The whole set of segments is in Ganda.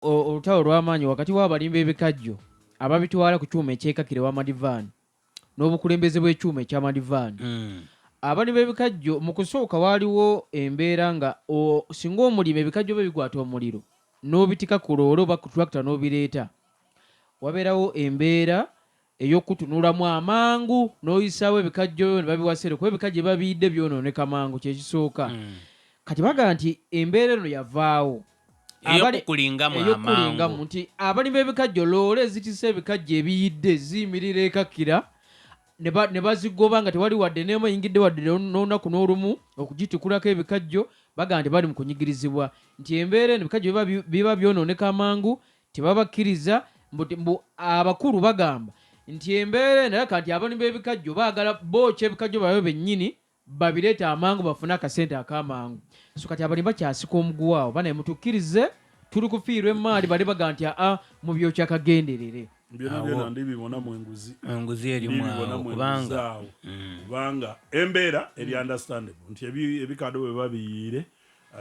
olutalo lw'amaanyi wakati w'abalimba ebikajjo ababitwala ku kyuma ekyekakire w'amadivaani n'obukulembeze bw'ekyuma eky'amadivaani. Abalimba ebikajjo mu kusooka waaliwo embeera nga singa omulima ebikajjo bye bikwata omuliro n'obitika ku loolo oba ku tractor n'obireeta, wabeerawo embeera ey'okutunulamu amangu n'oyisaawo ebikajjo ne babiwasere kuba ebikajjo babiyidde byonooneka mangu kyekisooka. Kati baga nti embeera eno yavaawo eyokulingamu nti abalimba ebikajjo loole ezitisa ebikajjo ebiyidde ziyimirira ekakira ne bazigoba nga tewali wadde n'emu eyingidde wadde n'olunaku n'olumu okugitikulako ebikajjo. Baga nti bali mu kunyigirizibwa nti embeera eno ebikajjo biba byonooneka amangu tebabakkiriza. Mbu abakulu bagamba nti embeera eno yaka nti abalimba ebikajjo baagala bookya ebikajjo baabwe bennyini babireeta amangu bafune akasente ak'amangu. So kati abalimba kyasika omuguwaawo banaye mutukkirize tuli kufiirwa emmaali bali baga nti mu byokya kagenderere. Byonna ndibibona mu enguzi erimu kubanga embeera eri understandable nti ebikaadho bwe babiyiire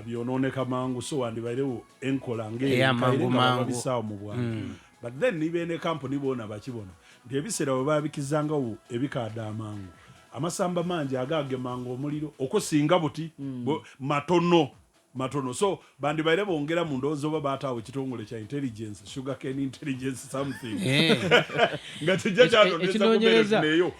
byonooneka mangu so wandibairewo enkola ng'ebisaawo mu bwangu. But then nibeene kampuni boona bakibona nti ebiseera bwe babikizangawo ebikaadho amangu amasamba mangi agagemanga omuliro okusinga buti matono so bandi baire bongera mu ndowooza oba baataawo ekitongole kya intelligence sugarcane intelligence something nga kijja kyanoonyeza neyo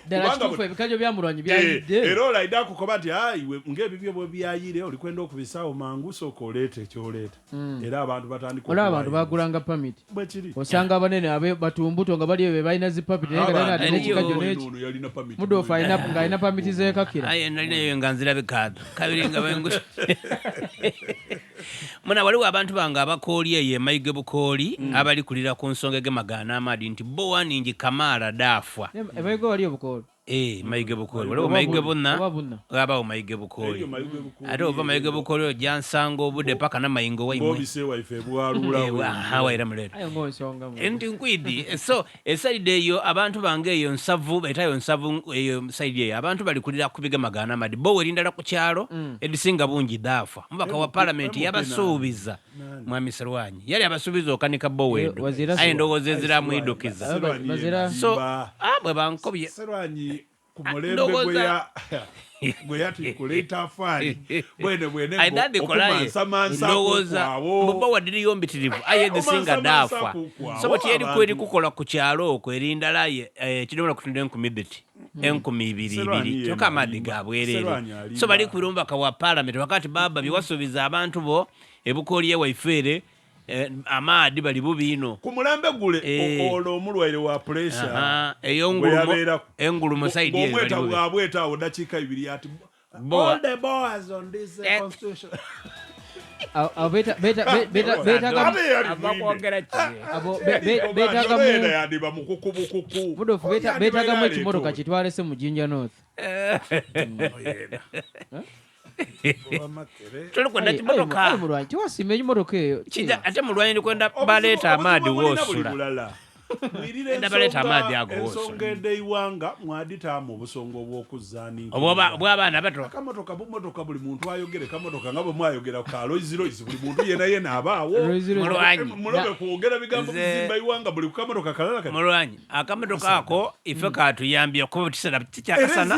ebikajjo bya Mulwanyi byayidde era olaida kukoba nti iwe ng'ebibyo bwe byayire olikwenda okubisaawo mangu sooka oleeta ekyoleeta era abantu batandika olaba abantu bagulanga pamit osanga abanene abe batumbuto nga bali be balina zipapiti naye nga nalina ekikajjo n'eki Mudofu ng'alina pamiti zeekakira nalinayo nga nzira Bikaadho kabiri nga bengusa muna waliwo abantu bange abakooli eyo emayige bukooli abali kulira ku nsonga egemagaana amaadi nti bowa ningi kamaala daafwa emayige wali obukooli mayige bukooli waliwo mayige bonna abawo mayige bukooli ate oba mayige bukooli ojja nsanga obudde paka namayingo waimwewaira muleero nti nkwidi so esaidi eyo abantu bange eyo nsavu etayo nsavu eyo saidi eyo abantu bali kulira ku bigemagaana amaadi bowe erindala ku kyalo edisinga bungi daafwa mubaka wa palamenti yabasuubiza mwami Mulwanyi yali abasuubiza okanika bowe aye ndowooza eziramu idukiza so bwe bankobye kumulembe gwe yatikuleeta afaani bwene ndowooza bowa diriyo mbitirivu aye edisinga daafwa so bati eri kweri kukola ku kyalo okwo erindala kidomola kutunda 2,200 kyokka amaaddi gabwerere so bali kulumba kawa palamenti wakati baba byewasuubiza abantu bo ebukooli ewaifeere amaadi bali bubiino ku mulembe gule olwo omulwaire wa pressure engulumo saidi eyo bwabwetaawo dakiika 2 ati all the boys on this constitution beetagamu ekimotoka kitwalese mu Jinja North tulikwenda kimotoka tiwasima ekimotoka eyo ate Mulwanyi ndikwenda baleeta amaadi woosula baleeta amaadi ensonga edeiwanga mwaditaamu obusonga obw'okuzaaninka bw'abaana bato akamotoka buli muntu ayogere kamotoka nga bwe mwayogera ka loiziloizi buli muntu yena abaawo mulobe kwogera bigambo kuzimba iwanga buli kamotoka kalala Mulwanyi akamotoka ako ife katuyambye kuba tisera tikyakasana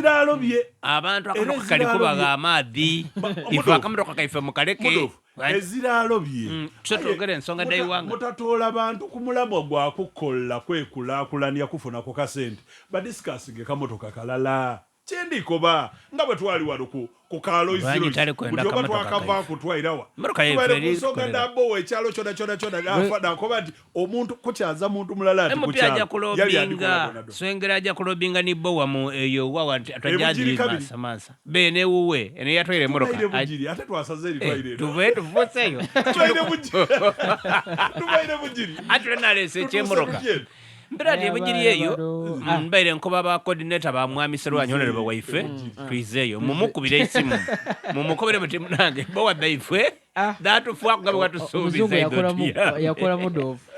abantu akamotoka kali kubaga amaadi ife akamotoka kaife mukaleke eziralobye tutogere ensonga daiwanga mutatoola abantu ku mulamwa gwa kukola kwekulaakulanya kufuna ku kasente badisikasinge kamotoka kalala kyendikoba nga bwe twali wano ku kaalo izirobulioba twakavaako twairawa kusonga ndabo ekyalo kyona nakoba nti omuntu kukyaza muntu mulala ati kukyalo swengera ajja kulobinga ni bowa eyo wawa tajajirimasamasa bene wuwe ene yatwaire emotoka ate twasaze eri twaire tuvuseyo tubaire bugiri atule nalese ekyemoroka mbiradi ebugiri eyo mbaire nkoba ba coordinator ba mwami Mulwanyi onere ba waife twizeyo mumukubire isimu mumukobere muti munange bowa daife datu fwa ngabe watu subiza yakola Mudofu